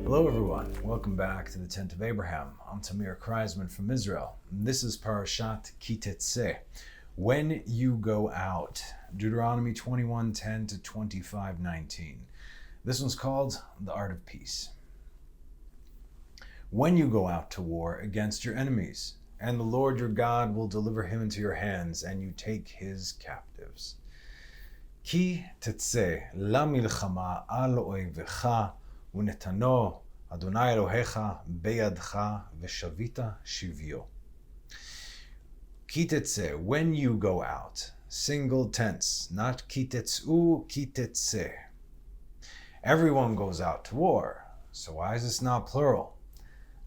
Hello everyone, welcome back to the Tent of Abraham. I'm Tamir Kreisman from Israel. This is Parashat Kitetse, when you go out. Deuteronomy 21:10 to 25:19. This one's called The Art of Peace. When you go out to war against your enemies, and the Lord your God will deliver him into your hands, and you take his captives. Ki tetze la milchama al oevecha ונתנו אדוני אלוהיך בידך ושבית שביו. כי תצא, when you go out, single tense, not כי תצאו, כי תצא. Everyone goes out to war, so why is this not plural?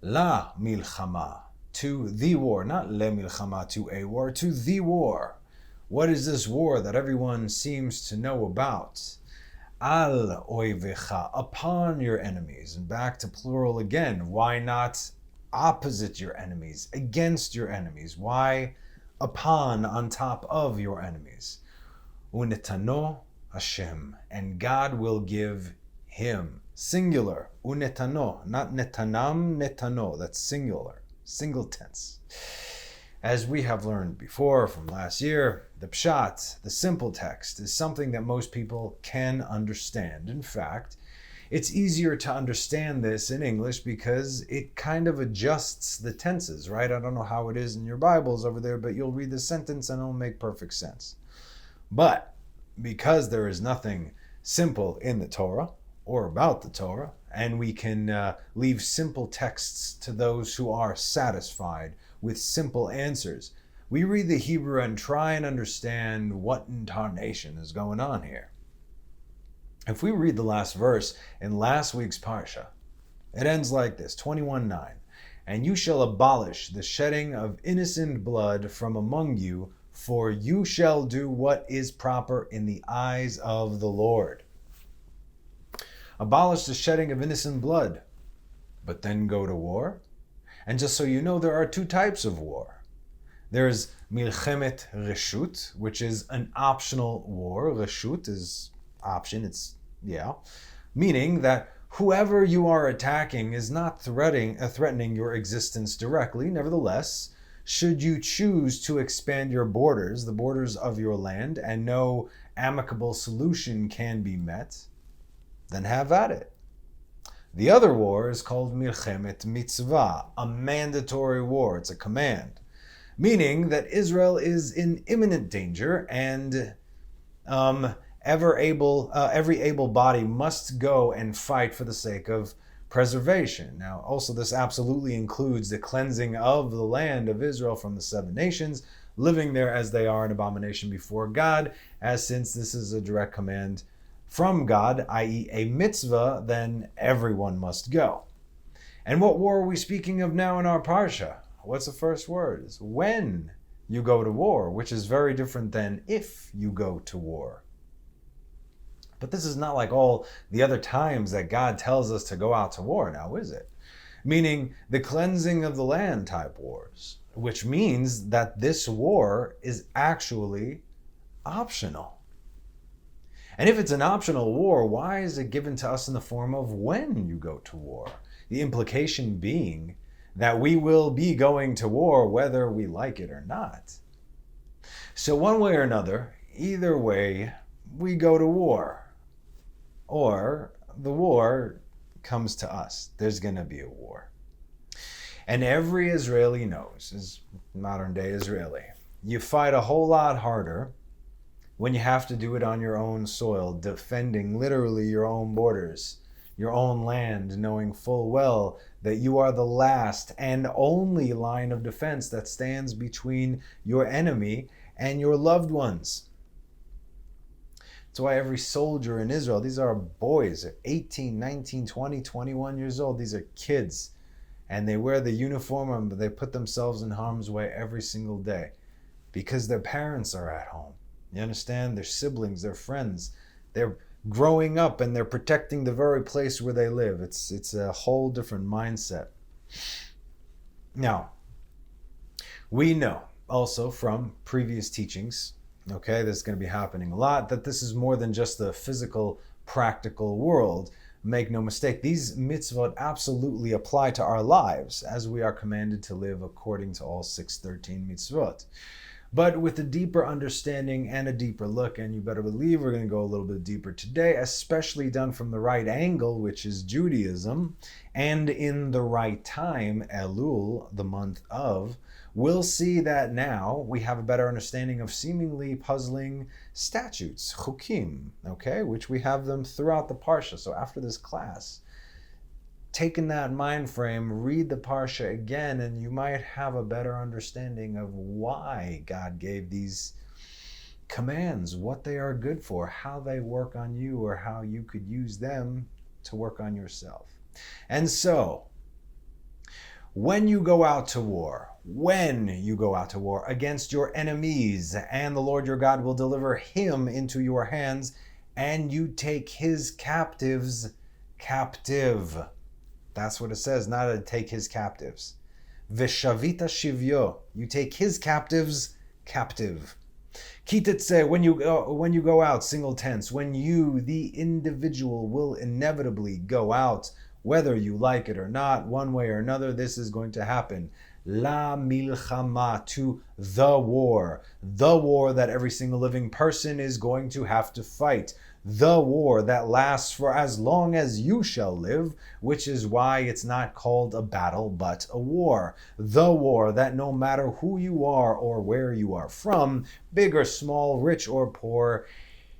La milchama, to the war, not le milchama, to a war, to the war. What is this war that everyone seems to know about? Al oivecha, upon your enemies. And back to plural again. Why not opposite your enemies, against your enemies? Why upon, on top of your enemies? Unetano Hashem, and God will give him. Singular. Unetano, not netanam, netano. That's singular, single tense. As we have learned before from last year, the pshat, the simple text, is something that most people can understand. In fact, it's easier to understand this in English because it kind of adjusts the tenses, right? I don't know how it is in your Bibles over there, but you'll read the sentence and it'll make perfect sense. But because there is nothing simple in the Torah or about the Torah, and we can leave simple texts to those who are satisfied with simple answers, we read the Hebrew and try and understand what intonation is going on here. If we read the last verse in last week's Parsha, it ends like this, 21:9. And you shall abolish the shedding of innocent blood from among you, for you shall do what is proper in the eyes of the Lord. Abolish the shedding of innocent blood, but then go to war? And just so you know, there are two types of war. There's milchemet reshut, which is an optional war. Reshut is option, meaning that whoever you are attacking is not threatening your existence directly. Nevertheless, should you choose to expand your borders, the borders of your land, and no amicable solution can be met, then have at it. The other war is called milchemet mitzvah, a mandatory war. It's a command, meaning that Israel is in imminent danger, and every able body must go and fight for the sake of preservation. Now, also, this absolutely includes the cleansing of the land of Israel from the seven nations, living there as they are an abomination before God, as since this is a direct command from God, i.e. a mitzvah, then everyone must go. And what war are we speaking of now in our parsha? What's the first word? It's when you go to war, which is very different than if you go to war. But this is not like all the other times that God tells us to go out to war now, is it? Meaning the cleansing of the land type wars, which means that this war is actually optional. And if it's an optional war, why is it given to us in the form of when you go to war? The implication being that we will be going to war whether we like it or not. So one way or another, either way, we go to war. Or the war comes to us. There's going to be a war. And every Israeli knows, is modern day Israeli, you fight a whole lot harder when you have to do it on your own soil, defending literally your own borders, your own land, knowing full well that you are the last and only line of defense that stands between your enemy and your loved ones. That's why every soldier in Israel, these are boys, 18, 19, 20, 21 years old. These are kids. And they wear the uniform and they put themselves in harm's way every single day because their parents are at home. You understand? Their siblings, their friends. They're growing up and they're protecting the very place where they live. It's a whole different mindset. Now, we know also from previous teachings, okay, this is going to be happening a lot, that this is more than just the physical, practical world. Make no mistake, these mitzvot absolutely apply to our lives, as we are commanded to live according to all 613 mitzvot. But with a deeper understanding and a deeper look, and you better believe we're going to go a little bit deeper today, especially done from the right angle, which is Judaism, and in the right time, Elul, the month of, we'll see that now we have a better understanding of seemingly puzzling statutes, chukim, okay, which we have them throughout the Parsha. So after this class, take in that mind frame, read the Parsha again, and you might have a better understanding of why God gave these commands, what they are good for, how they work on you, or how you could use them to work on yourself. And so, when you go out to war against your enemies, and the Lord your God will deliver him into your hands, and you take his captives captive. That's what it says, not to take his captives. Veshavita shivyo, you take his captives captive. Kitetse, when you go out, single tense, when you, the individual, will inevitably go out, whether you like it or not, one way or another, this is going to happen. La milchama, to the war that every single living person is going to have to fight. The war that lasts for as long as you shall live, which is why it's not called a battle, but a war. The war that no matter who you are or where you are from, big or small, rich or poor,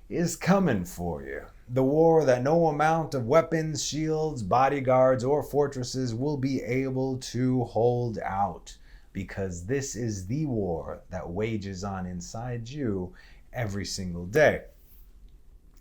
is coming for you. The war that no amount of weapons, shields, bodyguards, or fortresses will be able to hold out, because this is the war that wages on inside you every single day.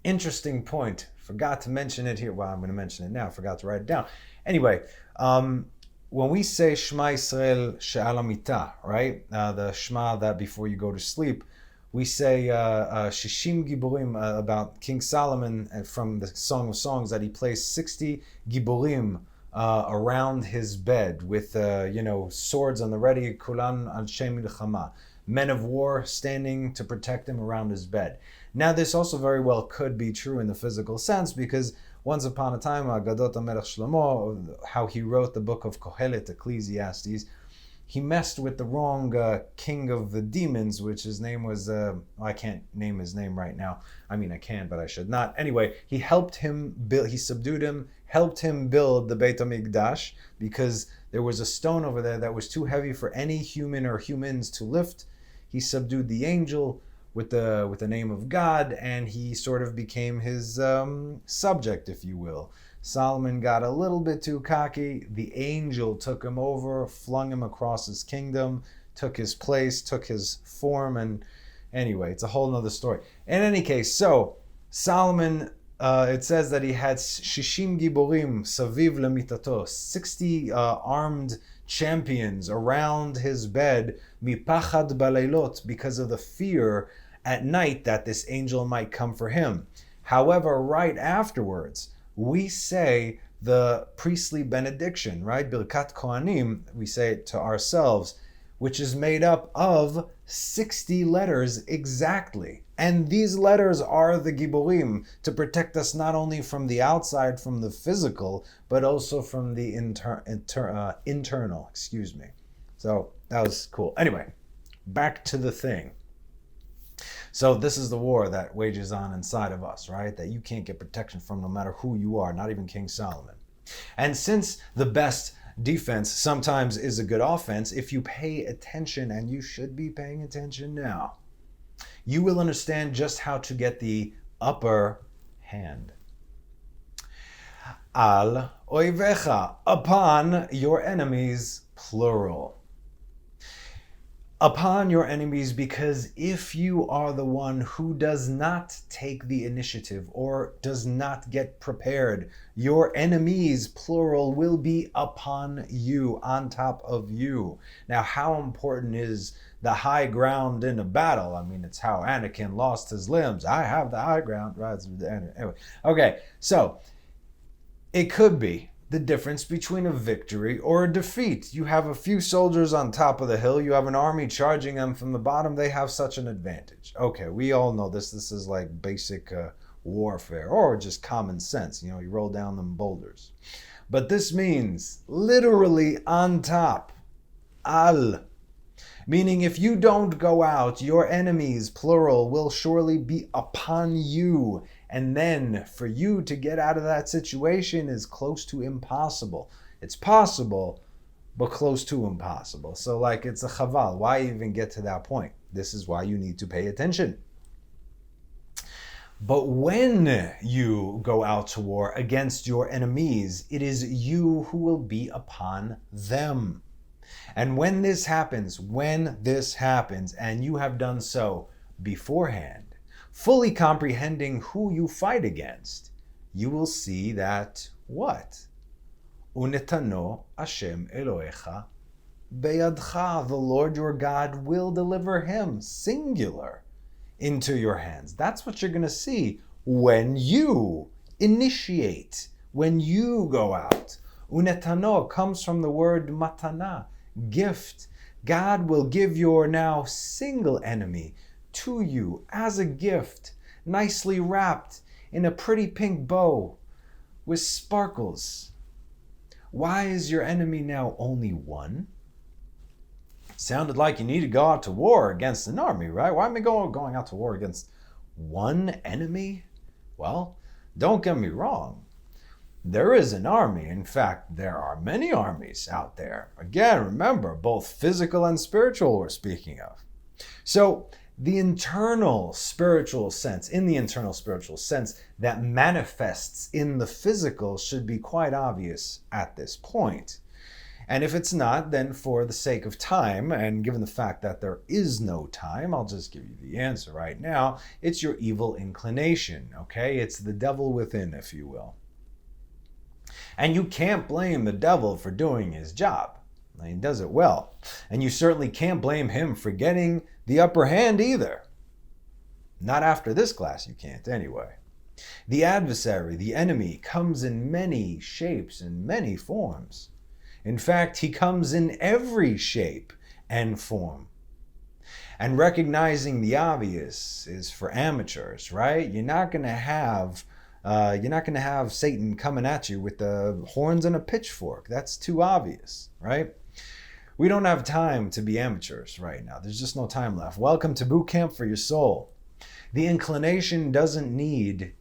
Interesting point. Forgot to mention it here. Well, I'm going to mention it now. Forgot to write it down. Anyway, when we say Shema Yisrael She'al Hamita, right? The Shema that before you go to sleep, we say Shishim Giborim about King Solomon from the Song of Songs, that he placed 60 Giborim around his bed with swords on the ready, Kulan Anshe Milchama, men of war standing to protect him around his bed. Now, this also very well could be true in the physical sense, because once upon a time, Gadot HaMelech Shlomo, how he wrote the book of Kohelet, Ecclesiastes, he messed with the wrong king of the demons, which his name was, I can't name his name right now. I mean, I can, but I should not. Anyway, he helped him build, he subdued him, helped him build the Beit HaMikdash, because there was a stone over there that was too heavy for any human or humans to lift. He subdued the angel with the name of God, and he sort of became his subject, if you will. Solomon got a little bit too cocky. The angel took him over, flung him across his kingdom, took his place, took his form, and anyway, it's a whole nother story. In any case, so Solomon, it says that he had Shishim Giborim Saviv Lemitato, 60 armed champions around his bed, Mipachad Balailot, because of the fear at night that this angel might come for him. However, right afterwards, we say the priestly benediction, right? Birkat Kohanim, we say it to ourselves, which is made up of 60 letters exactly. And these letters are the Giborim, to protect us not only from the outside, from the physical, but also from the internal, So that was cool. Anyway, back to the thing. So this is the war that wages on inside of us, right? That you can't get protection from no matter who you are, not even King Solomon. And since the best defense sometimes is a good offense, if you pay attention, and you should be paying attention now, you will understand just how to get the upper hand. Al oivecha, upon your enemies, plural. Upon your enemies, because if you are the one who does not take the initiative or does not get prepared, your enemies, plural, will be upon you, on top of you. Now, how important is the high ground in a battle? I mean, it's how Anakin lost his limbs. I have the high ground. Right? Anyway, okay, so it could be the difference between a victory or a defeat. You have a few soldiers on top of the hill. You have an army charging them from the bottom. They have such an advantage. Okay, we all know this. This is like basic warfare or just common sense. You roll down them boulders. But this means literally on top. Al. Meaning if you don't go out, your enemies, plural, will surely be upon you. And then for you to get out of that situation is close to impossible. It's possible, but close to impossible. So it's a chaval. Why even get to that point? This is why you need to pay attention. But when you go out to war against your enemies, it is you who will be upon them. And when this happens, and you have done so beforehand, fully comprehending who you fight against, you will see that what? Unetano Hashem Elohecha beyadcha, the Lord your God will deliver him, singular, into your hands. That's what you're going to see when you initiate, when you go out. Unetano comes from the word matana, gift. God will give your now single enemy to you as a gift, nicely wrapped in a pretty pink bow with sparkles. Why is your enemy now only one? Sounded like you need to go out to war against an army, right? Why am I going out to war against one enemy? Well, don't get me wrong. There is an army. In fact, there are many armies out there. Again, remember, both physical and spiritual we're speaking of. So, in the internal spiritual sense that manifests in the physical should be quite obvious at this point. And if it's not, then for the sake of time, and given the fact that there is no time, I'll just give you the answer right now. It's your evil inclination, okay? It's the devil within, if you will. And you can't blame the devil for doing his job. He does it well. And you certainly can't blame him for getting the upper hand either. Not after this class, you can't anyway. The adversary, the enemy, comes in many shapes and many forms. In fact, he comes in every shape and form. And recognizing the obvious is for amateurs, right? You're not going to have Satan coming at you with the horns and a pitchfork. That's too obvious, right? We don't have time to be amateurs right now. There's just no time left. Welcome to boot camp for your soul. The inclination doesn't need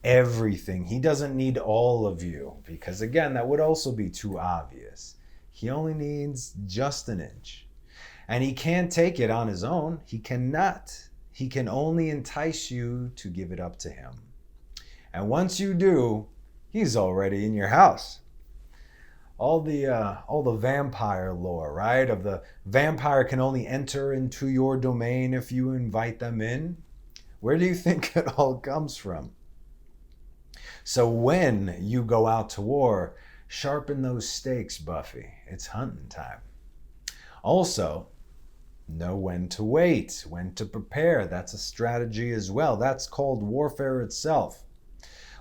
everything. He doesn't need all of you, because again, that would also be too obvious. He only needs just an inch. And he can't take it on his own. He cannot. He can only entice you to give it up to him. And once you do, he's already in your house. All the vampire lore, right? Of the vampire can only enter into your domain if you invite them in. Where do you think it all comes from? So when you go out to war, sharpen those stakes, Buffy. It's hunting time. Also, know when to wait, when to prepare. That's a strategy as well. That's called warfare itself.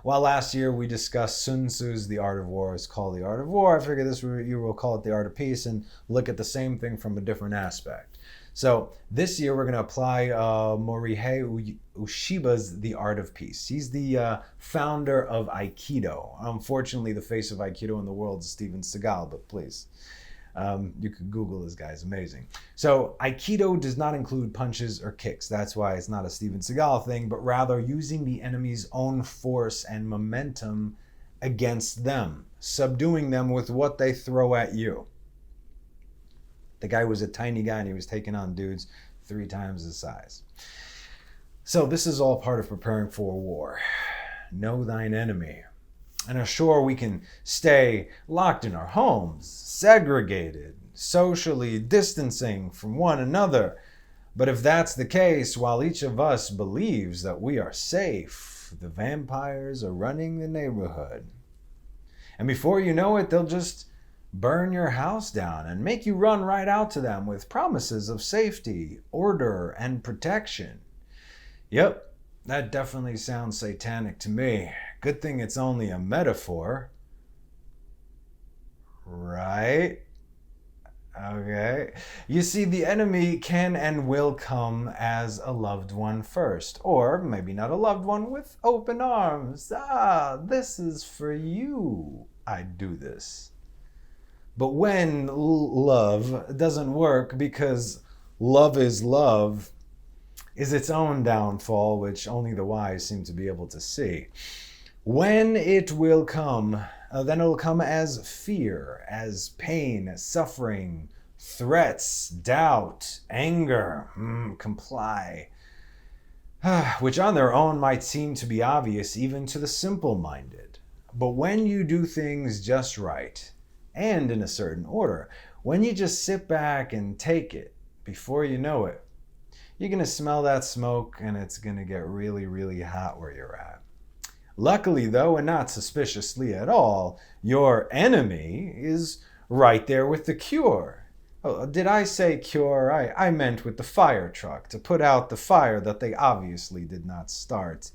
While last year we discussed Sun Tzu's The Art of War is called The Art of War, I figure this year we'll call it The Art of Peace and look at the same thing from a different aspect. So this year we're going to apply Morihei Ueshiba's The Art of Peace. He's the founder of Aikido. Unfortunately, the face of Aikido in the world is Steven Seagal, but please, you could Google this guy, it's amazing. So Aikido does not include punches or kicks. That's why it's not a Steven Seagal thing, but rather using the enemy's own force and momentum against them, subduing them with what they throw at you. The guy was a tiny guy and he was taking on dudes 3 times his size. So this is all part of preparing for war. Know thine enemy. And sure, we can stay locked in our homes, segregated, socially distancing from one another. But if that's the case, while each of us believes that we are safe, the vampires are running the neighborhood. And before you know it, they'll just burn your house down and make you run right out to them with promises of safety, order, and protection. Yep, that definitely sounds satanic to me. Good thing it's only a metaphor. right? Okay. You see, the enemy can and will come as a loved one first, or maybe not a loved one, with open arms. Ah, this is for you. I do this. But when love doesn't work because love is its own downfall, which only the wise seem to be able to see. When it will come, then it will come as fear, as pain, as suffering, threats, doubt, anger, comply, which on their own might seem to be obvious even to the simple-minded. But when you do things just right, and in a certain order, when you just sit back and take it, before you know it, you're going to smell that smoke and it's going to get really, really hot where you're at. Luckily, though, and not suspiciously at all, your enemy is right there with the cure. Oh, did I say cure? I meant with the fire truck, to put out the fire that they obviously did not start.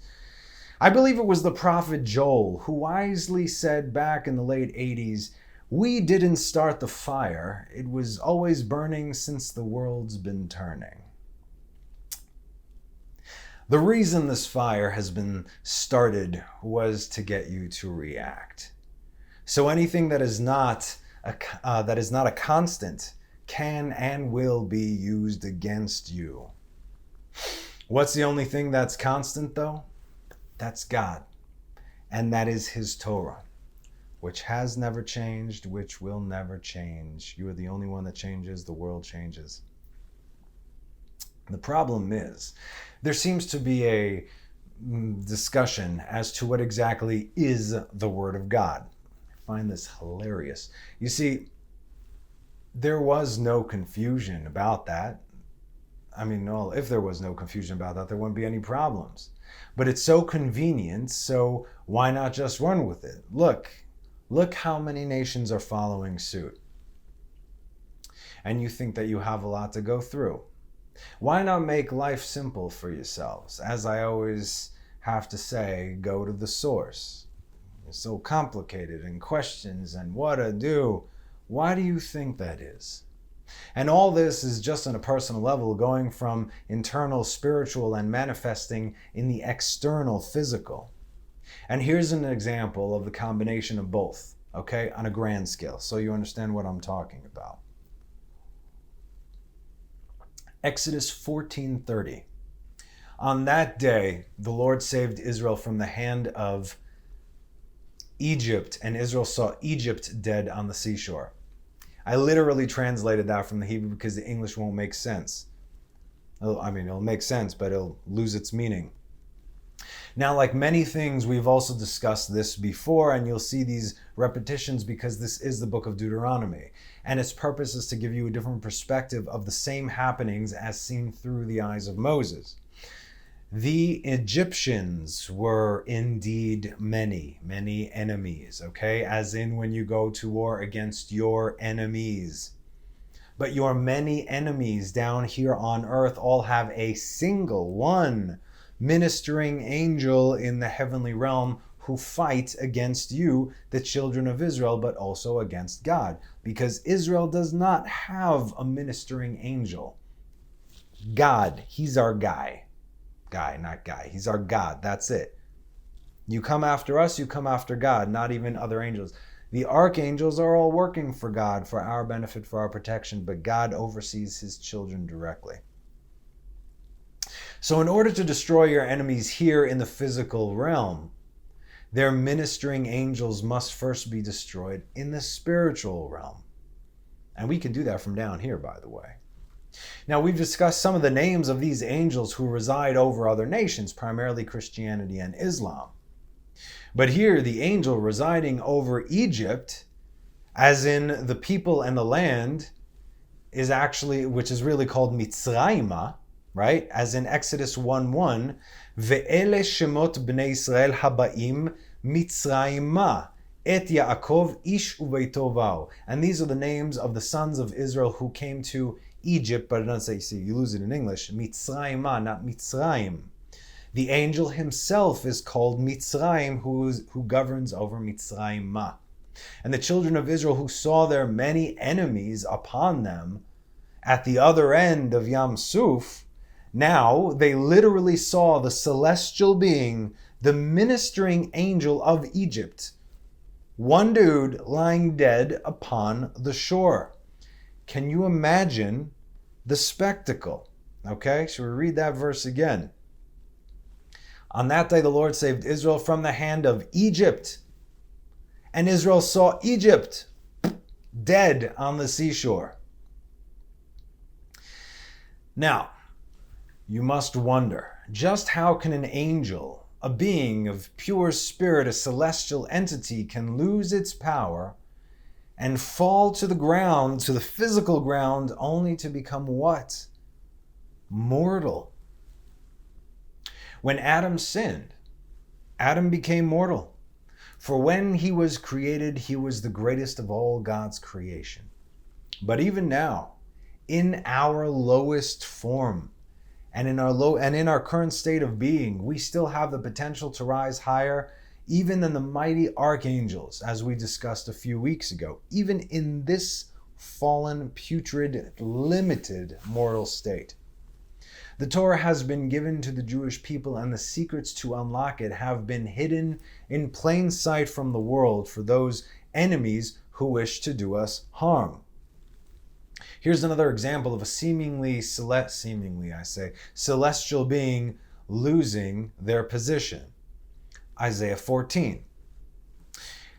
I believe it was the prophet Joel who wisely said back in the late 80s, "We didn't start the fire. It was always burning since the world's been turning." The reason this fire has been started was to get you to react. So anything that is not a constant can and will be used against you. What's the only thing that's constant, though? That's God, and that is His Torah, which has never changed, which will never change. You are the only one that changes. The world changes. The problem is, there seems to be a discussion as to what exactly is the Word of God. I find this hilarious. You see, there was no confusion about that. I mean, well, if there was no confusion about that, there wouldn't be any problems. But it's so convenient, so why not just run with it? Look how many nations are following suit. And you think that you have a lot to go through. Why not make life simple for yourselves? As I always have to say, go to the source. It's so complicated and questions and what to do. Why do you think that is? And all this is just on a personal level, going from internal spiritual and manifesting in the external physical. And here's an example of the combination of both, okay, on a grand scale, so you understand what I'm talking about. Exodus 14:30. On that day, the Lord saved Israel from the hand of Egypt, and Israel saw Egypt dead on the seashore. I literally translated that from the Hebrew because the English won't make sense. It'll make sense, but it'll lose its meaning. Now, like many things, we've also discussed this before, and you'll see these repetitions because this is the book of Deuteronomy. And its purpose is to give you a different perspective of the same happenings as seen through the eyes of Moses. The Egyptians were indeed many, many enemies, okay? As in when you go to war against your enemies. But your many enemies down here on earth all have a single one ministering angel in the heavenly realm who fight against you, the children of Israel, but also against God. Because Israel does not have a ministering angel. God, He's our guy. Not guy. He's our God. That's it. You come after us, you come after God, not even other angels. The archangels are all working for God, for our benefit, for our protection, but God oversees His children directly. So in order to destroy your enemies here in the physical realm, their ministering angels must first be destroyed in the spiritual realm. And we can do that from down here, by the way. Now, we've discussed some of the names of these angels who reside over other nations, primarily Christianity and Islam. But here, the angel residing over Egypt, as in the people and the land, is actually, which is really called Mitzrayma, right? As in Exodus 1:1, Ve'ele shemot bnei Israel habaim Mitzrayma, et Yaakov ish uveito vao. And these are the names of the sons of Israel who came to Egypt, but it doesn't say, see, you lose it in English, Mitzrayma, not Mitzrayim. The angel himself is called Mitzrayim, who governs over Mitzrayma. And the children of Israel who saw their many enemies upon them at the other end of Yam Suf, now they literally saw the celestial being, the ministering angel of Egypt, one dude lying dead upon the shore. Can you imagine the spectacle? Okay, so we read that verse again. On that day the Lord saved Israel from the hand of Egypt. And Israel saw Egypt dead on the seashore. Now, you must wonder, just how can an angel, a being of pure spirit, a celestial entity, can lose its power and fall to the ground, to the physical ground, only to become what? Mortal. When Adam sinned, Adam became mortal. For when he was created, he was the greatest of all God's creation. But even now, in our lowest form, and in our current state of being, we still have the potential to rise higher, even than the mighty archangels, as we discussed a few weeks ago, even in this fallen, putrid, limited mortal state. The Torah has been given to the Jewish people, and the secrets to unlock it have been hidden in plain sight from the world for those enemies who wish to do us harm. Here's another example of a celestial being losing their position. Isaiah 14.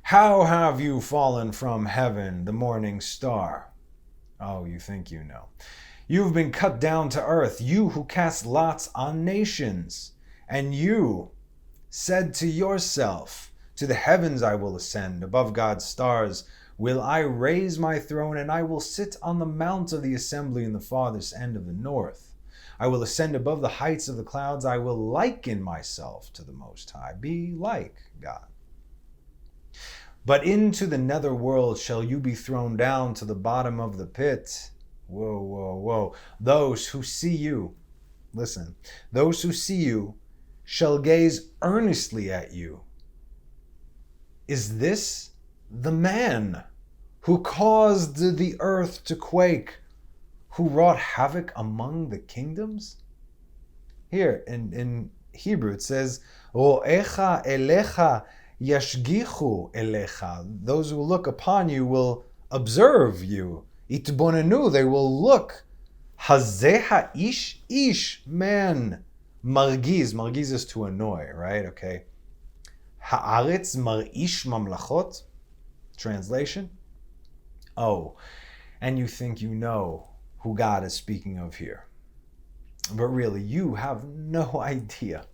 How have you fallen from heaven, the morning star? Oh, you think you know. You've been cut down to earth, you who cast lots on nations. And you said to yourself, to the heavens I will ascend, above God's stars will I raise my throne, and I will sit on the mount of the assembly in the farthest end of the north. I will ascend above the heights of the clouds. I will liken myself to the Most High, be like God. But into the nether world shall you be thrown down to the bottom of the pit. Whoa, whoa, whoa. Those who see you, listen, those who see you shall gaze earnestly at you. Is this the man who caused the earth to quake, who wrought havoc among the kingdoms? Here in Hebrew it says, Ro'echa elecha yashgichu elecha. Those who look upon you will observe you. Itbonenu, they will look. Hazeha ish, man. Margiz is to annoy, right? Okay. Haaretz marish mamlachot. Translation. Oh, and you think you know who God is speaking of here. But really, you have no idea.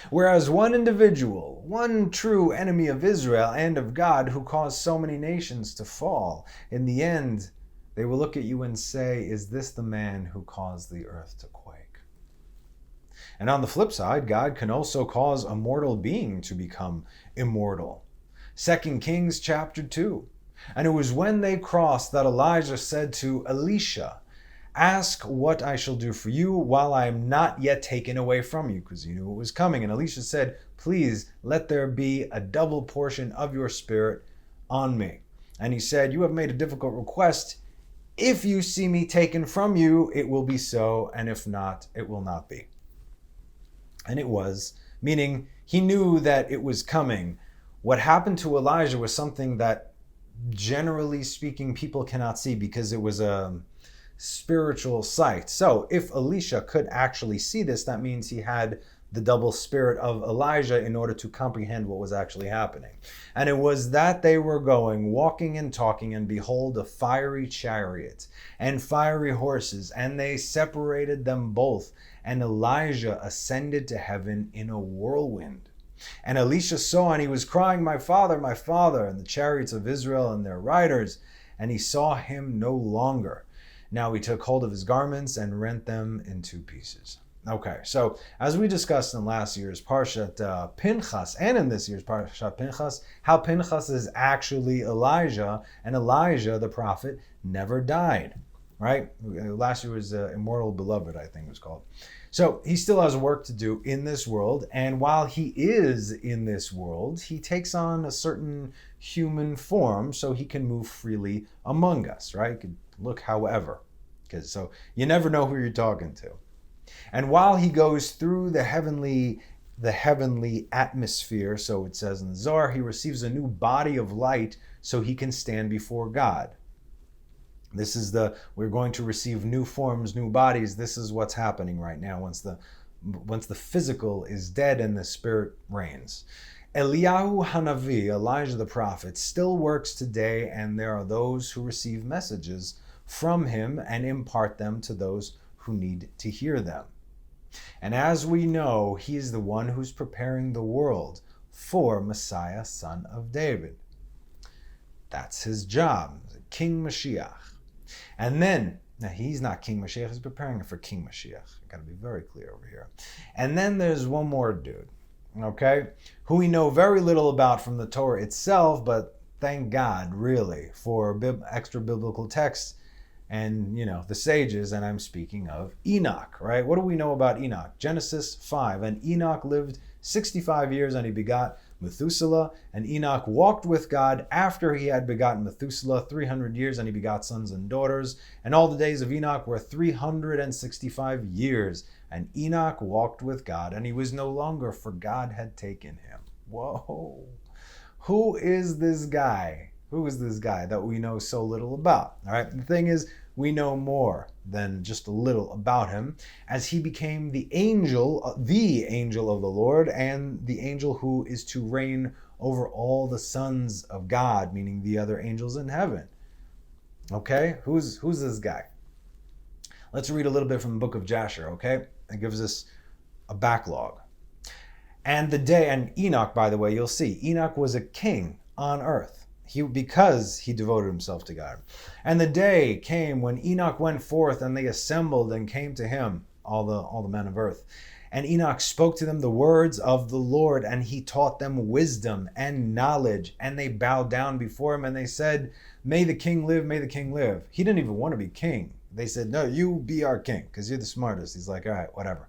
Whereas one individual, one true enemy of Israel and of God who caused so many nations to fall, in the end, they will look at you and say, is this the man who caused the earth to quake? And on the flip side, God can also cause a mortal being to become immortal. 2 Kings chapter 2. And it was when they crossed that Elijah said to Elisha, ask what I shall do for you while I am not yet taken away from you, because he knew it was coming. And Elisha said, please let there be a double portion of your spirit on me. And he said, you have made a difficult request. If you see me taken from you, it will be so, and if not, it will not be. And it was, meaning he knew that it was coming. What happened to Elijah was something that, generally speaking, people cannot see because it was a spiritual sight. So if Elisha could actually see this, that means he had the double spirit of Elijah in order to comprehend what was actually happening. And it was that they were going, walking and talking, and behold, a fiery chariot and fiery horses, and they separated them both. And Elijah ascended to heaven in a whirlwind. And Elisha saw, and he was crying, my father, and the chariots of Israel and their riders. And he saw him no longer. Now he took hold of his garments and rent them in two pieces. Okay, so as we discussed in last year's Parashat Pinchas, and in this year's Parashat Pinchas, how Pinchas is actually Elijah, and Elijah, the prophet, never died, right? Last year was Immortal Beloved, I think it was called. So he still has work to do in this world, and while he is in this world, he takes on a certain human form so he can move freely among us, right? He can look however, because so you never know who you're talking to. And while he goes through the heavenly atmosphere, so it says in the Zohar, he receives a new body of light so he can stand before God. We're going to receive new forms, new bodies. This is what's happening right now once the physical is dead and the spirit reigns. Eliyahu Hanavi, Elijah the prophet, still works today, and there are those who receive messages from him and impart them to those who need to hear them. And as we know, he is the one who's preparing the world for Messiah, son of David. That's his job, King Mashiach. And then, now he's not King Mashiach, he's preparing for King Mashiach. I've got to be very clear over here. And then there's one more dude, okay, who we know very little about from the Torah itself, but thank God, really, for extra biblical texts and, the sages, and I'm speaking of Enoch, right? What do we know about Enoch? Genesis 5, and Enoch lived 65 years and he begot Methuselah, and Enoch walked with God after he had begotten Methuselah 300 years, and he begot sons and daughters. And all the days of Enoch were 365 years. And Enoch walked with God, and he was no longer, for God had taken him. Whoa. Who is this guy? Who is this guy that we know so little about? All right. The thing is, we know more than just a little about him, as he became the angel of the Lord, and the angel who is to reign over all the sons of God, meaning the other angels in heaven. Okay, who's this guy? Let's read a little bit from the book of Jasher, okay? It gives us a backlog. And Enoch, by the way, you'll see, Enoch was a king on earth. Because he devoted himself to God. And the day came when Enoch went forth, and they assembled and came to him, all the men of earth. And Enoch spoke to them the words of the Lord, and he taught them wisdom and knowledge. And they bowed down before him, and they said, "May the king live, may the king live." He didn't even want to be king. They said, "No, you be our king, because you're the smartest." He's like, "All right, whatever."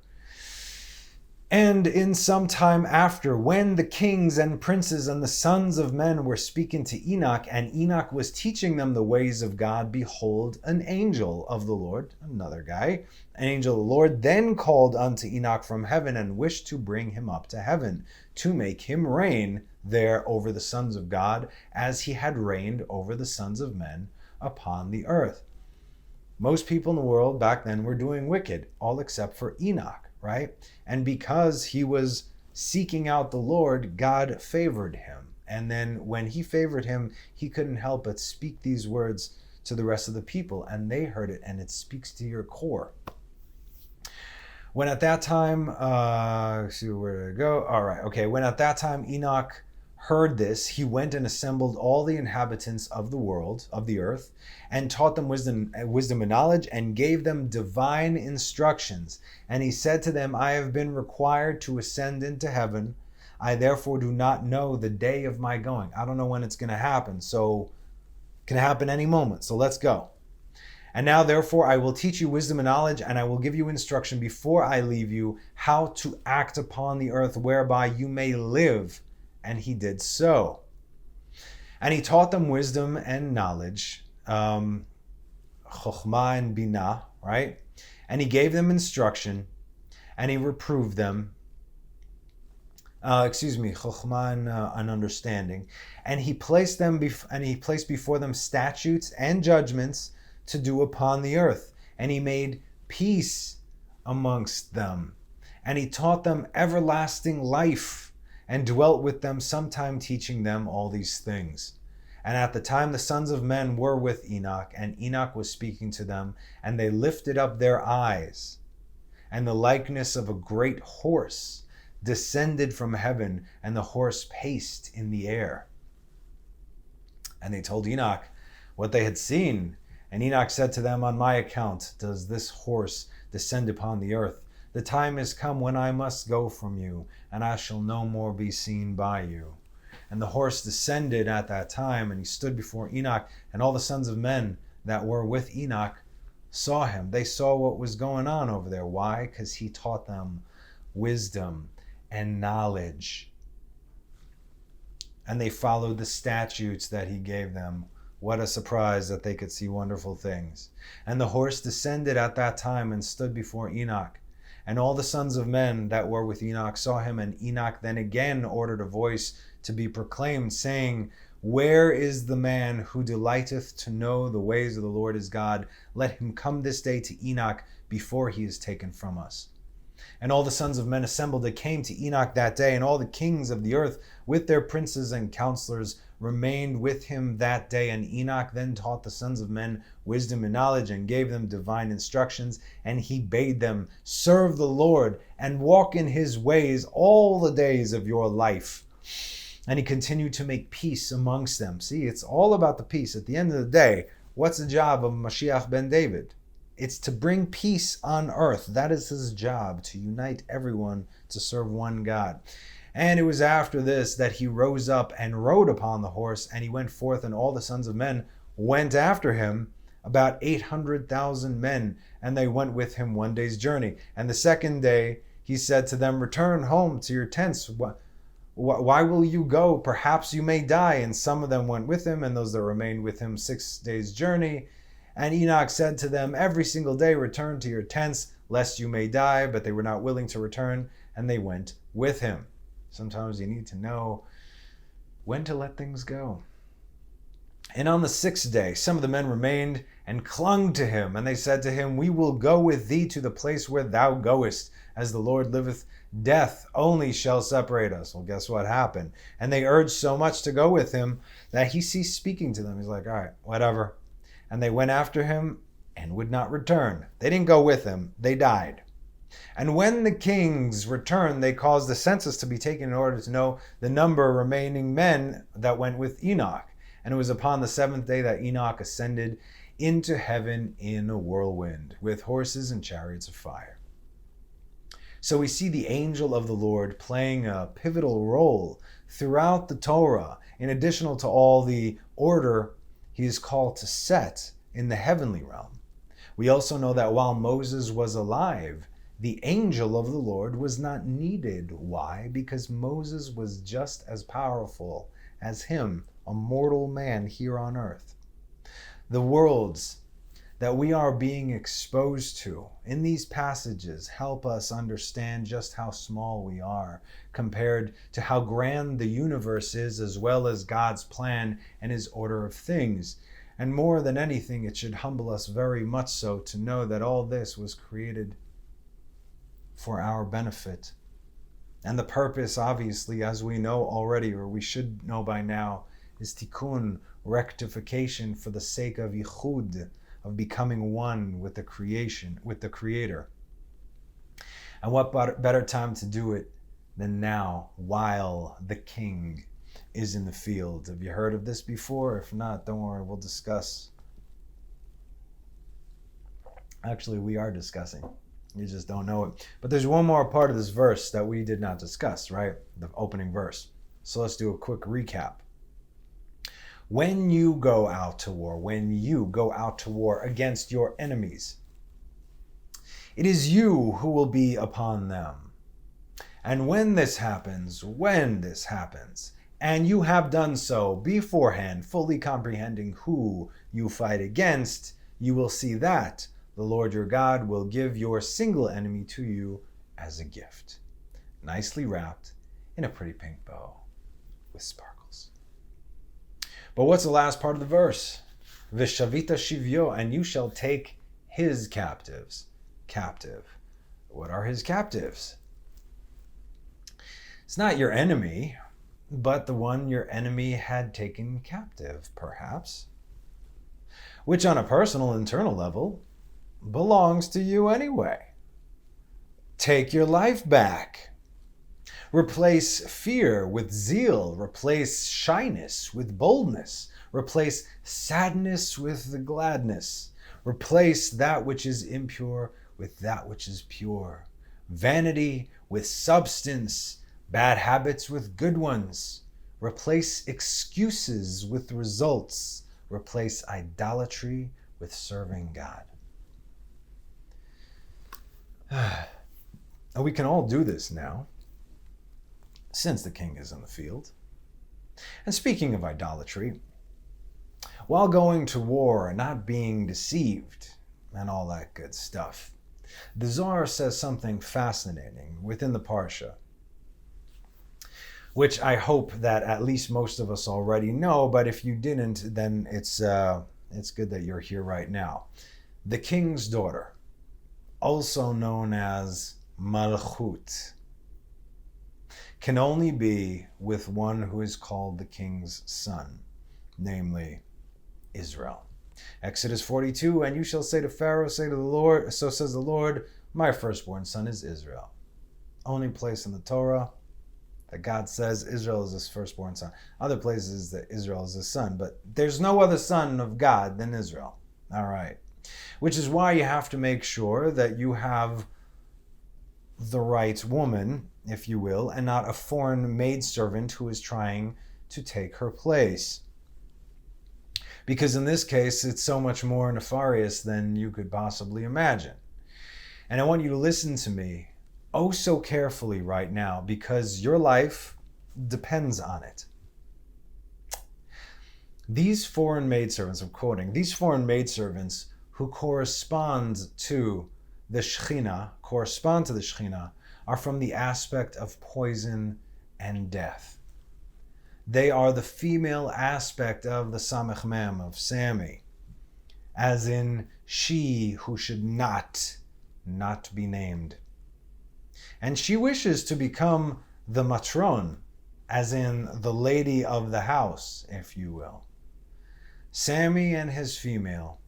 And in some time after, when the kings and princes and the sons of men were speaking to Enoch, and Enoch was teaching them the ways of God, behold, an angel of the Lord, another guy, an angel of the Lord, then called unto Enoch from heaven, and wished to bring him up to heaven, to make him reign there over the sons of God, as he had reigned over the sons of men upon the earth. Most people in the world back then were doing wicked, all except for Enoch. Right? And because he was seeking out the Lord, God favored him. And then when he favored him, he couldn't help but speak these words to the rest of the people, and they heard it, and it speaks to your core. When at that time, see where to go. All right, okay. When at that time Enoch heard this, he went and assembled all the inhabitants of the world, of the earth, and taught them wisdom and knowledge, and gave them divine instructions. And he said to them, "I have been required to ascend into heaven. I therefore do not know the day of my going." I don't know when it's going to happen, so it can happen any moment. So let's go. "And now therefore I will teach you wisdom and knowledge, and I will give you instruction before I leave you, how to act upon the earth, whereby you may live." And he did so. And he taught them wisdom and knowledge, chokhmah and binah, right? And he gave them instruction, and he reproved them. Chokhmah and understanding. And he placed before them statutes and judgments to do upon the earth. And he made peace amongst them. And he taught them everlasting life, and dwelt with them sometime, teaching them all these things. And at the time the sons of men were with Enoch, and Enoch was speaking to them, and they lifted up their eyes, and the likeness of a great horse descended from heaven, and the horse paced in the air. And they told Enoch what they had seen. And Enoch said to them, "On my account does this horse descend upon the earth. The time is come when I must go from you, and I shall no more be seen by you." And the horse descended at that time, and he stood before Enoch, and all the sons of men that were with Enoch saw him. They saw what was going on over there. Why? Because he taught them wisdom and knowledge. And they followed the statutes that he gave them. What a surprise that they could see wonderful things. And the horse descended at that time and stood before Enoch. And all the sons of men that were with Enoch saw him. And Enoch then again ordered a voice to be proclaimed, saying, Where is the man who delighteth to know the ways of the Lord his God? Let him come this day to Enoch before he is taken from us. And all the sons of men assembled and came to Enoch that day, and all the kings of the earth with their princes and counselors remained with him that day. And Enoch then taught the sons of men wisdom and knowledge, and gave them divine instructions. And he bade them serve the Lord and walk in his ways all the days of your life. And he continued to make peace amongst them. See, it's all about the peace. At the end of the day, what's the job of Mashiach ben David? It's to bring peace on earth. That is his job, to unite everyone to serve one God. And it was after this that he rose up and rode upon the horse, and he went forth, and all the sons of men went after him, about 800,000 men, and they went with him one day's journey. And the second day he said to them, Return home to your tents. Why will you go? Perhaps you may die. And some of them went with him, and those that remained with him 6 days' journey. And Enoch said to them, Every single day return to your tents, lest you may die. But they were not willing to return, and they went with him. Sometimes you need to know when to let things go. And on the 6th day, some of the men remained and clung to him. And they said to him, We will go with thee to the place where thou goest. As the Lord liveth, death only shall separate us. Well, guess what happened? And they urged so much to go with him that he ceased speaking to them. He's like, all right, whatever. And they went after him and would not return. They didn't go with him. They died. And when the kings returned, they caused the census to be taken in order to know the number of remaining men that went with Enoch. And it was upon the 7th day that Enoch ascended into heaven in a whirlwind, with horses and chariots of fire. So we see the angel of the Lord playing a pivotal role throughout the Torah, in addition to all the order he is called to set in the heavenly realm. We also know that while Moses was alive, the angel of the Lord was not needed. Why? Because Moses was just as powerful as him, a mortal man here on earth. The worlds that we are being exposed to in these passages help us understand just how small we are compared to how grand the universe is, as well as God's plan and his order of things. And more than anything, it should humble us very much so to know that all this was created for our benefit. And the purpose, obviously, as we know already, or we should know by now, is tikkun, rectification, for the sake of yichud, of becoming one with the creation, with the Creator. And what better time to do it than now, while the king is in the field? Have you heard of this before? If not, don't worry, we'll discuss. Actually, we are discussing. You just don't know it. But there's one more part of this verse that we did not discuss, right? The opening verse. So let's do a quick recap. When you go out to war against your enemies, it is you who will be upon them. And when this happens, and you have done so beforehand, fully comprehending who you fight against, you will see that the Lord your God will give your single enemy to you as a gift, nicely wrapped in a pretty pink bow with sparkles. But what's the last part of the verse? Vishavita shivyo, and you shall take his captives captive. What are his captives? It's not your enemy, but the one your enemy had taken captive, perhaps, which on a personal, internal level belongs to you anyway. Take your life back. Replace fear with zeal. Replace shyness with boldness. Replace sadness with the gladness. Replace that which is impure with that which is pure. Vanity with substance. Bad habits with good ones. Replace excuses with results. Replace idolatry with serving God. And we can all do this now, since the king is in the field. And speaking of idolatry, while going to war and not being deceived and all that good stuff, the Zohar says something fascinating within the Parsha, which I hope that at least most of us already know, but if you didn't, then it's good that you're here right now. The king's daughter, also known as Malchut, can only be with one who is called the king's son, namely Israel. Exodus 42, and you shall say to Pharaoh, say to the Lord, so says the Lord, my firstborn son is Israel. Only place in the Torah that God says Israel is his firstborn son. Other places that Israel is his son, but there's no other son of God than Israel. All right. Which is why you have to make sure that you have the right woman, if you will, and not a foreign maidservant who is trying to take her place. Because in this case, it's so much more nefarious than you could possibly imagine. And I want you to listen to me oh so carefully right now, because your life depends on it. These foreign maidservants, I'm quoting, these foreign maidservants who correspond to the Shekhinah, are from the aspect of poison and death. They are the female aspect of the Samech Mem, of Sammy, as in she who should not be named. And she wishes to become the matron, as in the lady of the house, if you will. Sammy and his female,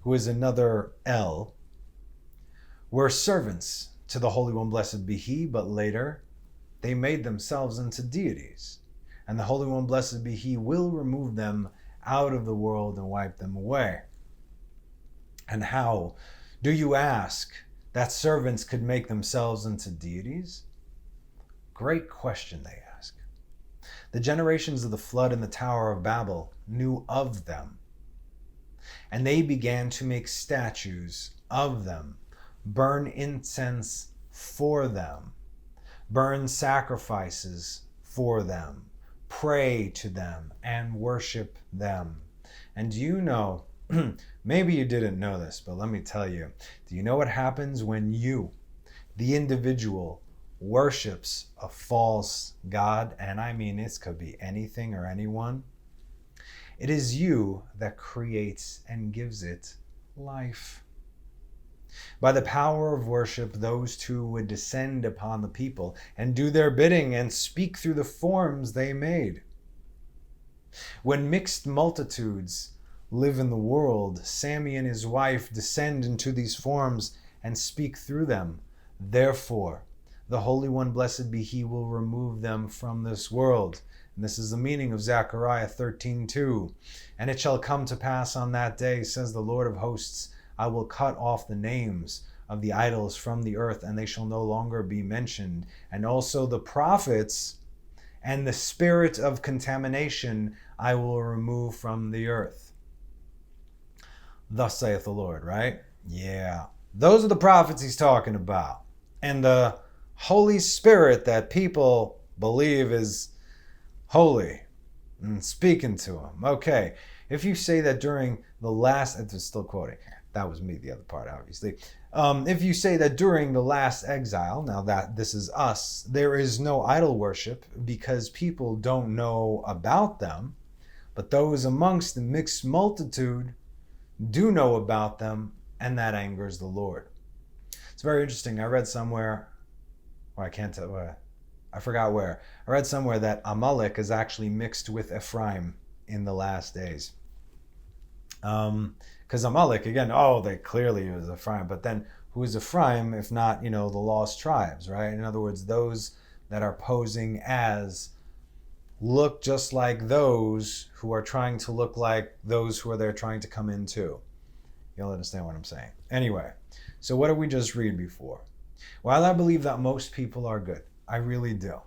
who is another El, were servants to the Holy One, blessed be He, but later they made themselves into deities. And the Holy One, blessed be He, will remove them out of the world and wipe them away. And how, do you ask, that servants could make themselves into deities? Great question they ask. The generations of the flood in the Tower of Babel knew of them. And they began to make statues of them, burn incense for them, burn sacrifices for them, pray to them, and worship them. And do you know, maybe you didn't know this, but let me tell you, do you know what happens when you, the individual, worships a false god? And I mean, it could be anything or anyone. It is you that creates and gives it life. By the power of worship, those two would descend upon the people and do their bidding and speak through the forms they made. When mixed multitudes live in the world, Sammy and his wife descend into these forms and speak through them. Therefore, the Holy One, blessed be He, will remove them from this world. And this is the meaning of Zechariah 13:2. And it shall come to pass on that day, says the Lord of hosts, I will cut off the names of the idols from the earth, and they shall no longer be mentioned. And also the prophets and the spirit of contamination I will remove from the earth. Thus saith the Lord, right? Yeah. Those are the prophets he's talking about. And the Holy Spirit that people believe is holy and speaking to him. Okay. If you say that during the last, it's still quoting, that was me, the other part, obviously. If you say that during the last exile, now that this is us, there is no idol worship because people don't know about them, but those amongst the mixed multitude do know about them, and that angers the Lord. It's very interesting. I read somewhere, or I can't tell where, I forgot where. I read somewhere that Amalek is actually mixed with Ephraim in the last days. Because Amalek, again, they clearly was Ephraim, but then who is Ephraim if not, the lost tribes, right? In other words, those that are posing as look just like those who are trying to look like those who are there trying to come in too. You'll understand what I'm saying. Anyway, so what did we just read before? While I believe that most people are good, I really do,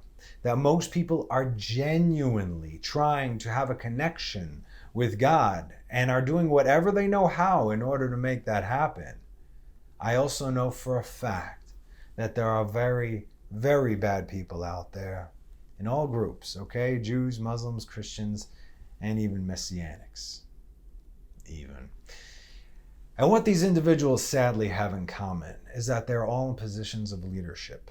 that most people are genuinely trying to have a connection with God and are doing whatever they know how in order to make that happen, I also know for a fact that there are very, very bad people out there in all groups, okay? Jews, Muslims, Christians, and even Messianics. And what these individuals sadly have in common is that they're all in positions of leadership.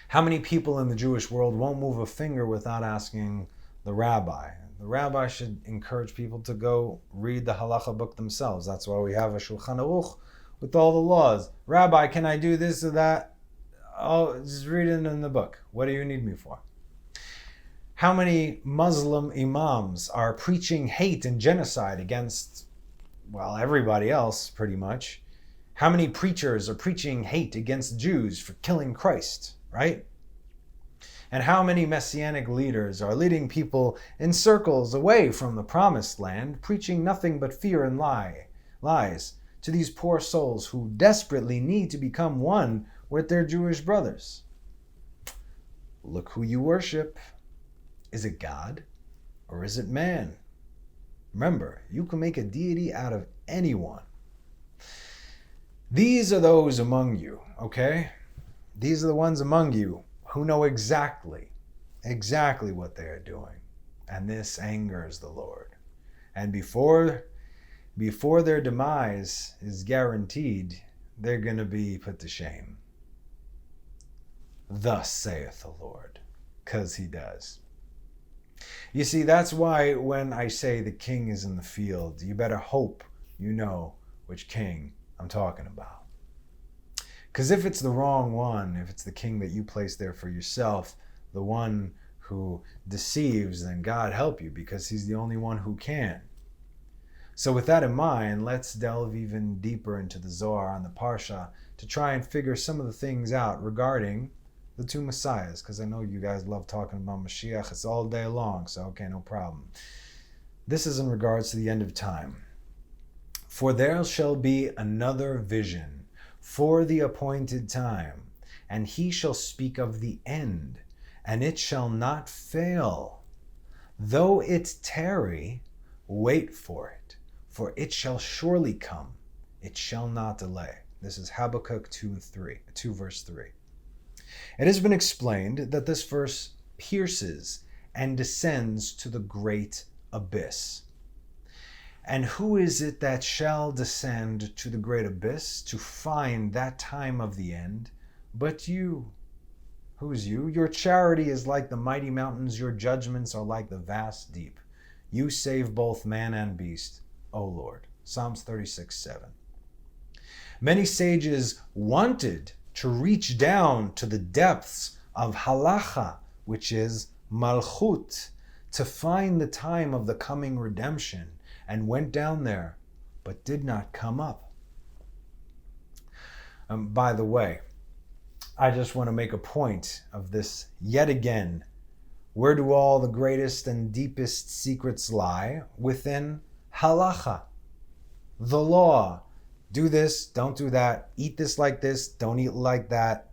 How many people in the Jewish world won't move a finger without asking the rabbi? The rabbi should encourage people to go read the halacha book themselves. That's why we have a Shulchan Aruch with all the laws. Rabbi, can I do this or that? Oh, just read it in the book. What do you need me for? How many Muslim imams are preaching hate and genocide against, well, everybody else, pretty much? How many preachers are preaching hate against Jews for killing Christ, right? And how many messianic leaders are leading people in circles away from the promised land, preaching nothing but fear and lies to these poor souls who desperately need to become one with their Jewish brothers? Look who you worship. Is it God or is it man? Remember, you can make a deity out of anyone. These are those among you, okay? These are the ones among you who know exactly what they are doing. And this angers the Lord. And before their demise is guaranteed, they're going to be put to shame. Thus saith the Lord, because he does. You see, that's why when I say the king is in the field, you better hope you know which king I'm talking about. Because if it's the wrong one, if it's the king that you place there for yourself, the one who deceives, then God help you, because he's the only one who can. So with that in mind, let's delve even deeper into the Zohar on the Parsha to try and figure some of the things out regarding the two messiahs, because I know you guys love talking about Mashiach. It's all day long, so okay, no problem. This is in regards to the end of time. For there shall be another vision for the appointed time, and he shall speak of the end, and it shall not fail. Though it tarry, wait for it shall surely come. It shall not delay. This is Habakkuk 2 verse 3. It has been explained that this verse pierces and descends to the great abyss. And who is it that shall descend to the great abyss to find that time of the end but you? Who's you? Your charity is like the mighty mountains, your judgments are like the vast deep. You save both man and beast, O Lord. Psalms 36:7. Many sages wanted to reach down to the depths of halacha, which is malchut, to find the time of the coming redemption, and went down there, but did not come up. By the way, I just want to make a point of this yet again. Where do all the greatest and deepest secrets lie? Within halacha, the law. Do this, don't do that. Eat this like this, don't eat like that.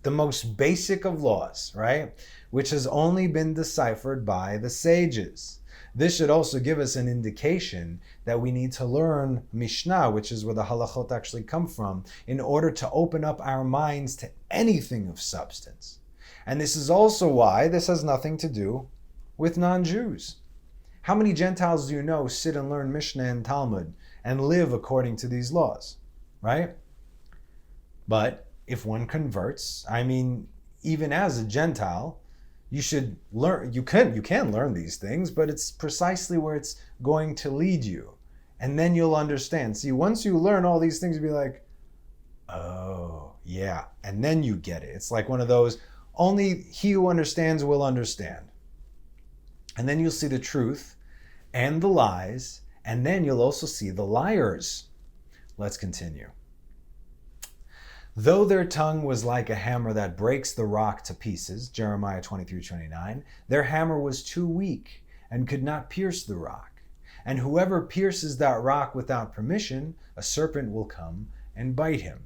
The most basic of laws, right? Which has only been deciphered by the sages. This should also give us an indication that we need to learn Mishnah, which is where the halachot actually come from, in order to open up our minds to anything of substance. And this is also why this has nothing to do with non-Jews. How many Gentiles do you know sit and learn Mishnah and Talmud and live according to these laws, right? But if one converts, I mean, even as a Gentile, you should learn, you can learn these things, but it's precisely where it's going to lead you. And then you'll understand. See, once you learn all these things, you'll be like, oh, yeah. And then you get it. It's like one of those, only he who understands will understand. And then you'll see the truth and the lies, and then you'll also see the liars. Let's continue. Though their tongue was like a hammer that breaks the rock to pieces, Jeremiah 23:29, their hammer was too weak and could not pierce the rock. And whoever pierces that rock without permission, a serpent will come and bite him.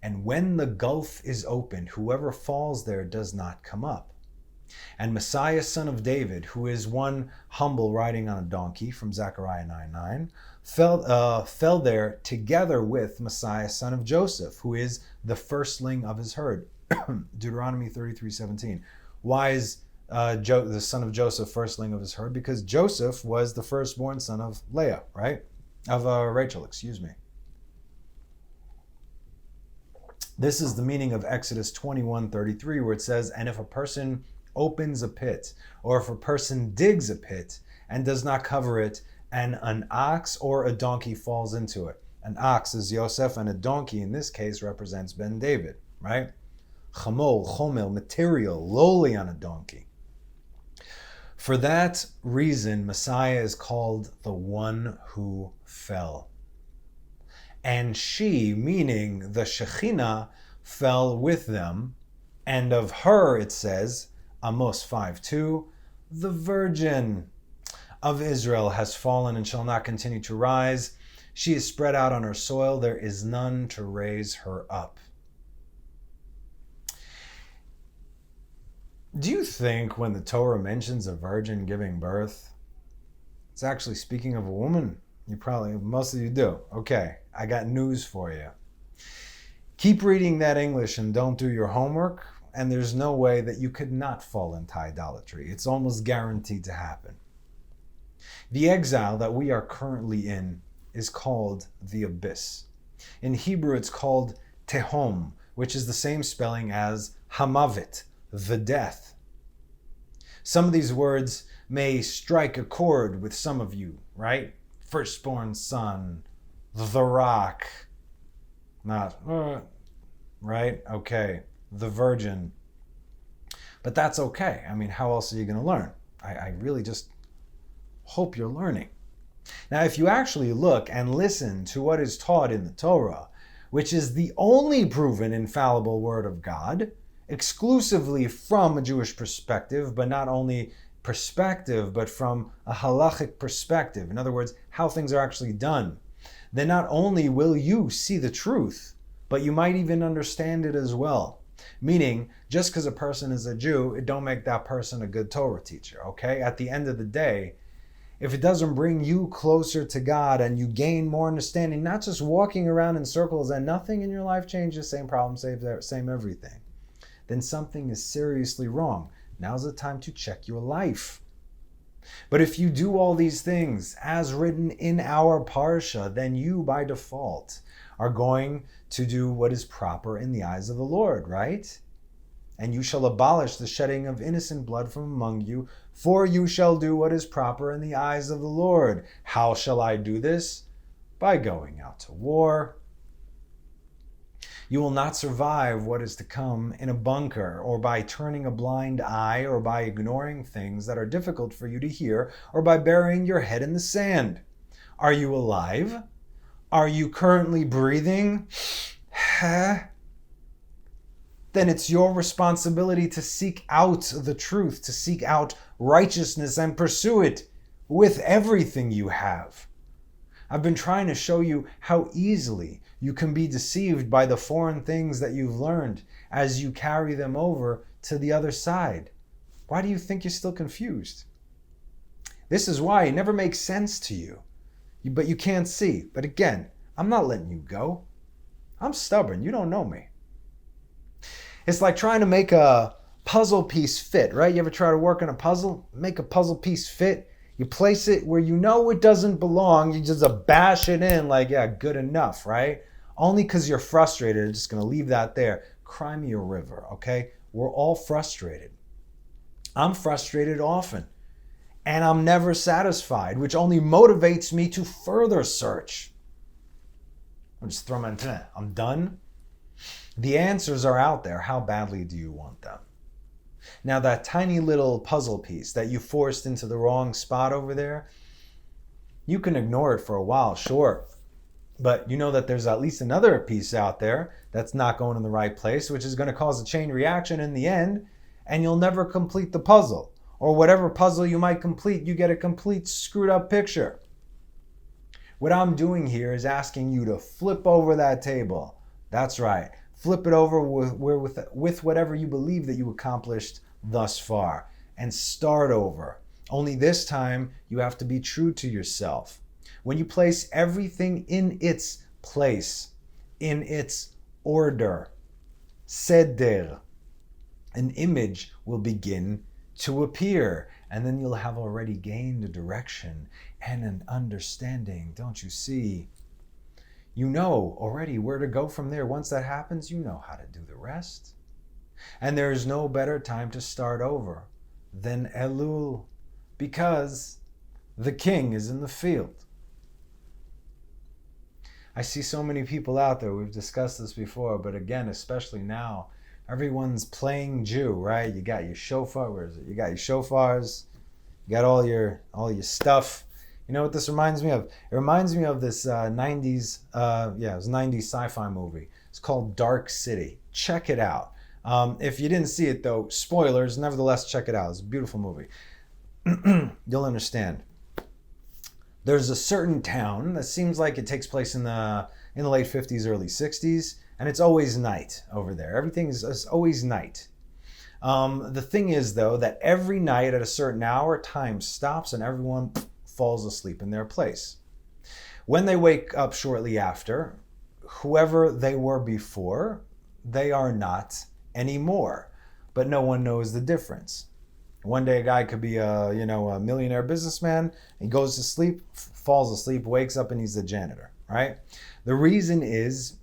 And when the gulf is opened, whoever falls there does not come up. And Messiah, son of David, who is one humble riding on a donkey, from Zechariah 9:9, fell there together with Messiah, son of Joseph, who is the firstling of his herd. Deuteronomy 33:17. Why is the son of Joseph firstling of his herd? Because Joseph was the firstborn son of Leah, right? Of Rachel, excuse me. This is the meaning of Exodus 21:33, where it says, and if a person opens a pit, or if a person digs a pit and does not cover it, and an ox or a donkey falls into it. An ox is Yosef, and a donkey in this case represents Ben David, right? Chamol, chomel, material, lowly on a donkey. For that reason, Messiah is called the one who fell. And she, meaning the Shekhinah, fell with them, and of her, it says, Amos 5:2, the virgin of Israel has fallen and shall not continue to rise. She is spread out on her soil. There is none to raise her up. Do you think when the Torah mentions a virgin giving birth, it's actually speaking of a woman? Most of you do. Okay, I got news for you. Keep reading that English and don't do your homework, and there's no way that you could not fall into idolatry. It's almost guaranteed to happen. The exile that we are currently in is called the abyss. In Hebrew, it's called tehom, which is the same spelling as hamavit, the death. Some of these words may strike a chord with some of you, right? Firstborn son, the rock, not, right? Okay, the virgin. But that's okay. I mean, how else are you going to learn? I really just hope you're learning. Now, if you actually look and listen to what is taught in the Torah, which is the only proven infallible word of God, exclusively from a Jewish perspective, but not only perspective, but from a halachic perspective, in other words, how things are actually done, then not only will you see the truth, but you might even understand it as well. Meaning, just because a person is a Jew, it don't make that person a good Torah teacher, okay? At the end of the day, if it doesn't bring you closer to God and you gain more understanding, not just walking around in circles and nothing in your life changes, same problem, same everything, then something is seriously wrong. Now's the time to check your life. But if you do all these things as written in our Parsha, then you by default are going to do what is proper in the eyes of the Lord, right? And you shall abolish the shedding of innocent blood from among you, for you shall do what is proper in the eyes of the Lord. How shall I do this? By going out to war. You will not survive what is to come in a bunker, or by turning a blind eye, or by ignoring things that are difficult for you to hear, or by burying your head in the sand. Are you alive? Are you currently breathing? Then it's your responsibility to seek out the truth, to seek out righteousness and pursue it with everything you have. I've been trying to show you how easily you can be deceived by the foreign things that you've learned as you carry them over to the other side. Why do you think you're still confused? This is why it never makes sense to you, but you can't see. But again, I'm not letting you go. I'm stubborn. You don't know me. It's like trying to make a puzzle piece fit, right? You ever try to work on a puzzle? Make a puzzle piece fit. You place it where you know it doesn't belong. You just bash it in like, yeah, good enough, right? Only because you're frustrated. I'm just going to leave that there. Cry me a river, okay? We're all frustrated. I'm frustrated often. And I'm never satisfied, which only motivates me to further search. I'm just throwing my antenna. I'm done. The answers are out there. How badly do you want them? Now, that tiny little puzzle piece that you forced into the wrong spot over there, you can ignore it for a while, sure. But you know that there's at least another piece out there that's not going in the right place, which is going to cause a chain reaction in the end, and you'll never complete the puzzle. Or whatever puzzle you might complete, you get a complete screwed up picture. What I'm doing here is asking you to flip over that table. That's right. Flip it over with whatever you believe that you accomplished thus far and start over. Only this time you have to be true to yourself. When you place everything in its place, in its order, seder, an image will begin to appear. And then you'll have already gained a direction and an understanding. Don't you see? You know already where to go from there. Once that happens, you know how to do the rest. And there is no better time to start over than Elul, because the king is in the field. I see so many people out there, we've discussed this before, but again, especially now, everyone's playing Jew, right? You got your shofar, where is it? You got your shofars, you got all your stuff. You know what this reminds me of? It reminds me of this 90s, it was 90s sci-fi movie. It's called Dark City. Check it out. If you didn't see it though, spoilers, nevertheless, check it out. It's a beautiful movie. You'll understand. There's a certain town that seems like it takes place in the late 50s, early 60s, and it's always night over there. Everything is always night. The thing is, though, that every night at a certain hour, time stops and everyone falls asleep in their place. When they wake up shortly after, whoever they were before, they are not anymore. But no one knows the difference. One day a guy could be a millionaire businessman. He goes to sleep, falls asleep, wakes up, and he's the janitor, right? The reason is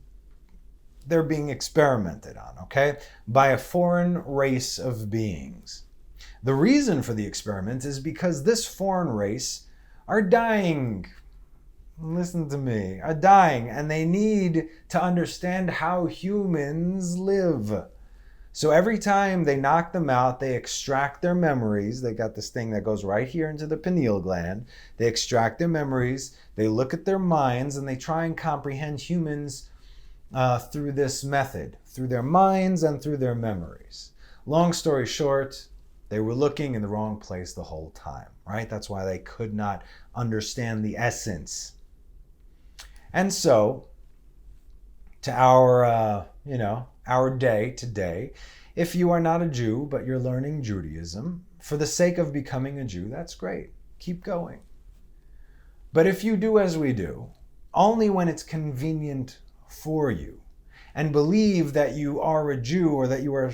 they're being experimented on, okay, by a foreign race of beings. The reason for the experiment is because this foreign race are dying. Listen to me, are dying, and they need to understand how humans live. So every time they knock them out, they extract their memories. They got this thing that goes right here into the pineal gland. They extract their memories, they look at their minds, and they try and comprehend humans through this method, through their minds and through their memories. Long story short, they were looking in the wrong place the whole time, right? That's why they could not understand the essence. And so, to our day today, if you are not a Jew, but you're learning Judaism, for the sake of becoming a Jew, that's great. Keep going. But if you do as we do, only when it's convenient for you, and believe that you are a Jew or that you are,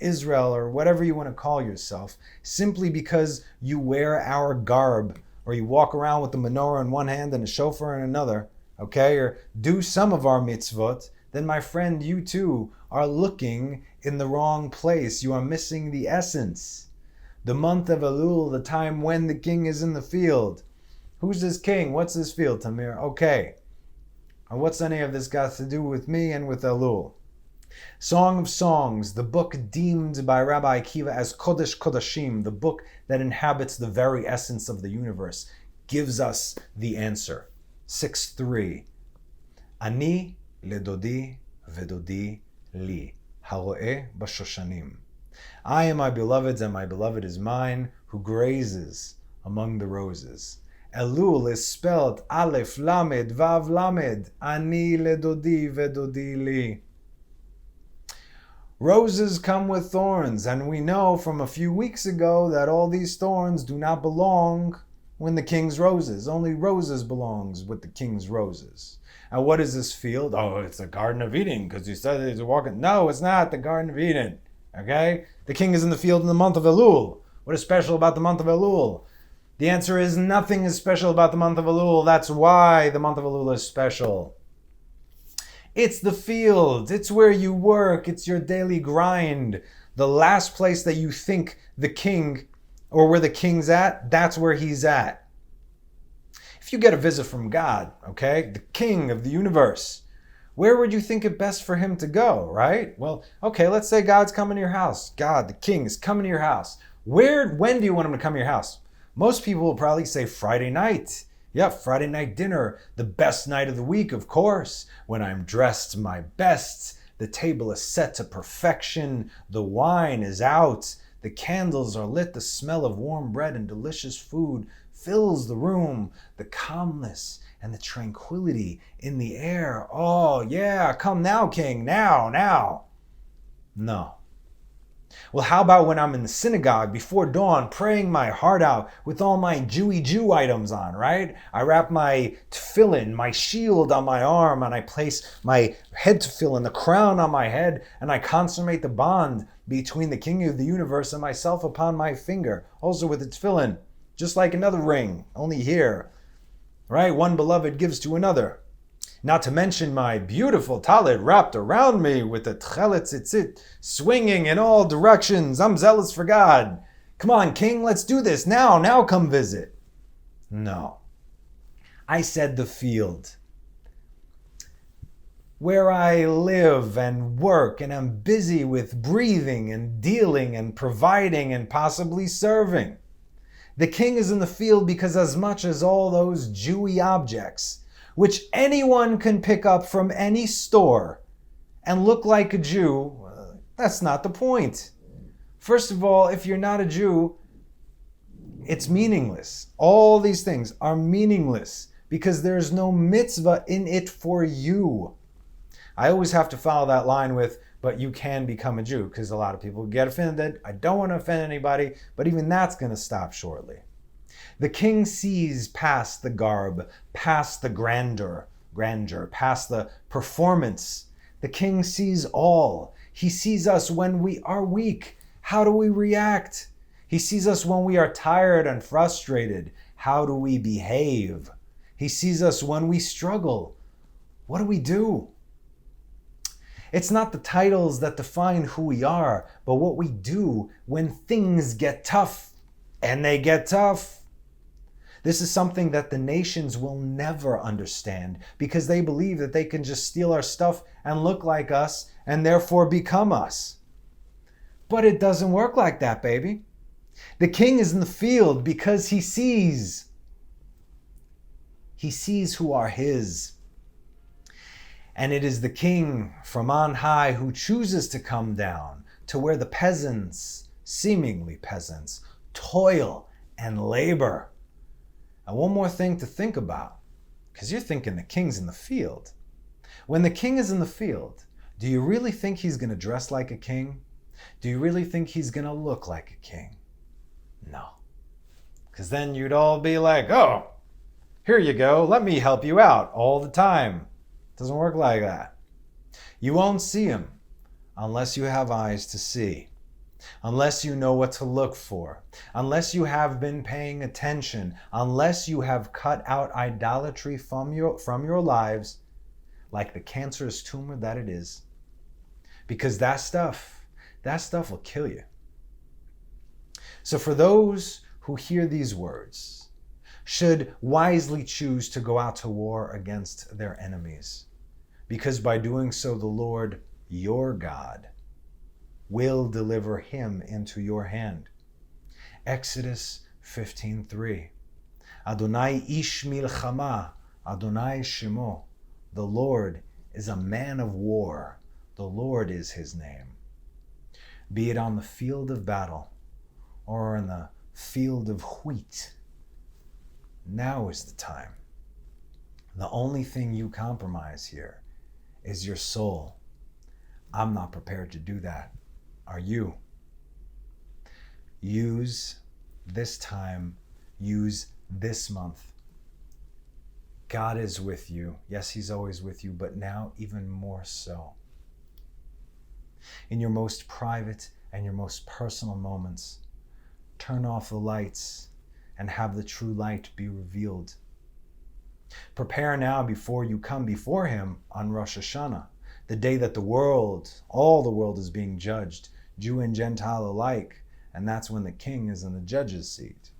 Israel or whatever you want to call yourself, simply because you wear our garb or you walk around with the menorah in one hand and a shofar in another, okay, or do some of our mitzvot, then my friend, you too are looking in the wrong place. You are missing the essence. The month of Elul, the time when the king is in the field. Who's this king? What's this field, Tamir? Okay. And what's any of this got to do with me and with Elul? Song of Songs, the book deemed by Rabbi Akiva as Kodesh Kodashim, the book that inhabits the very essence of the universe, gives us the answer. 6:3. Ani ledodi vedodi li, haro'eh bashoshanim. I am my beloved's and my beloved is mine, who grazes among the roses. Elul is spelled Aleph Lamed Vav Lamed. Ani ledodi vedodi li. Roses come with thorns, and we know from a few weeks ago that all these thorns do not belong when the king's roses. Only roses belongs with the king's roses. And what is this field? Oh, it's the Garden of Eden, because you said he's walking. No, it's not the Garden of Eden. Okay? The king is in the field in the month of Elul. What is special about the month of Elul? The answer is nothing is special about the month of Elul. That's why the month of Elul is special. It's the field. It's where you work. It's your daily grind. The last place that you think the king, or where the king's at, that's where he's at. If you get a visit from God, okay, the king of the universe, where would you think it best for him to go, right? Well, okay, let's say God's coming to your house. God, the king, is coming to your house. When do you want him to come to your house? Most people will probably say Friday night. Yeah, Friday night dinner, the best night of the week, of course, when I'm dressed my best, the table is set to perfection, the wine is out, the candles are lit, the smell of warm bread and delicious food fills the room, the calmness and the tranquility in the air. Oh yeah, come now, king, now. No. Well, how about when I'm in the synagogue before dawn, praying my heart out with all my Jew items on, right? I wrap my tefillin, my shield on my arm, and I place my head tefillin, the crown on my head, and I consummate the bond between the King of the universe and myself upon my finger, also with the tefillin, just like another ring, only here, right? One beloved gives to another. Not to mention my beautiful talit wrapped around me with the tchelet tzitzit swinging in all directions. I'm zealous for God. Come on, King, let's do this now. Now come visit. No. I said the field. Where I live and work and am busy with breathing and dealing and providing and possibly serving. The king is in the field because as much as all those Jewy objects, which anyone can pick up from any store and look like a Jew, that's not the point. First of all, if you're not a Jew, it's meaningless. All these things are meaningless because there's no mitzvah in it for you. I always have to follow that line with, but you can become a Jew, because a lot of people get offended. I don't want to offend anybody, but even that's going to stop shortly. The king sees past the garb, past the grandeur, past the performance. The king sees all. He sees us when we are weak. How do we react? He sees us when we are tired and frustrated. How do we behave? He sees us when we struggle. What do we do? It's not the titles that define who we are, but what we do when things get tough, and they get tough. This is something that the nations will never understand because they believe that they can just steal our stuff and look like us and therefore become us. But it doesn't work like that, baby. The king is in the field because he sees. He sees who are his. And it is the king from on high who chooses to come down to where the peasants, seemingly peasants, toil and labor. And one more thing to think about, because you're thinking the king's in the field. When the king is in the field, do you really think he's going to dress like a king? Do you really think he's going to look like a king? No. Because then you'd all be like, oh, here you go, let me help you out all the time. It doesn't work like that. You won't see him unless you have eyes to see. Unless you know what to look for, unless you have been paying attention, unless you have cut out idolatry from your lives, like the cancerous tumor that it is. Because that stuff will kill you. So for those who hear these words, should wisely choose to go out to war against their enemies, because by doing so the Lord, your God, will deliver him into your hand. Exodus 15:3. Adonai ish milchama, Adonai shemo. The Lord is a man of war. The Lord is his name. Be it on the field of battle or in the field of wheat, now is the time. The only thing you compromise here is your soul. I'm not prepared to do that. Are you? Use this time, use this month. God is with you. Yes, he's always with you, but now even more so. In your most private and your most personal moments, turn off the lights and have the true light be revealed. Prepare now before you come before him on Rosh Hashanah, the day that the world, all the world is being judged, Jew and Gentile alike, and that's when the king is in the judge's seat.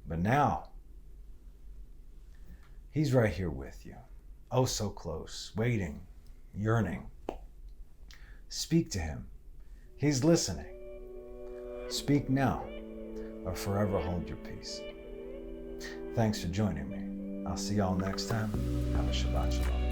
But now, he's right here with you, oh so close, waiting, yearning. Speak to him. He's listening. Speak now, or forever hold your peace. Thanks for joining me. I'll see y'all next time. Have a Shabbat Shalom.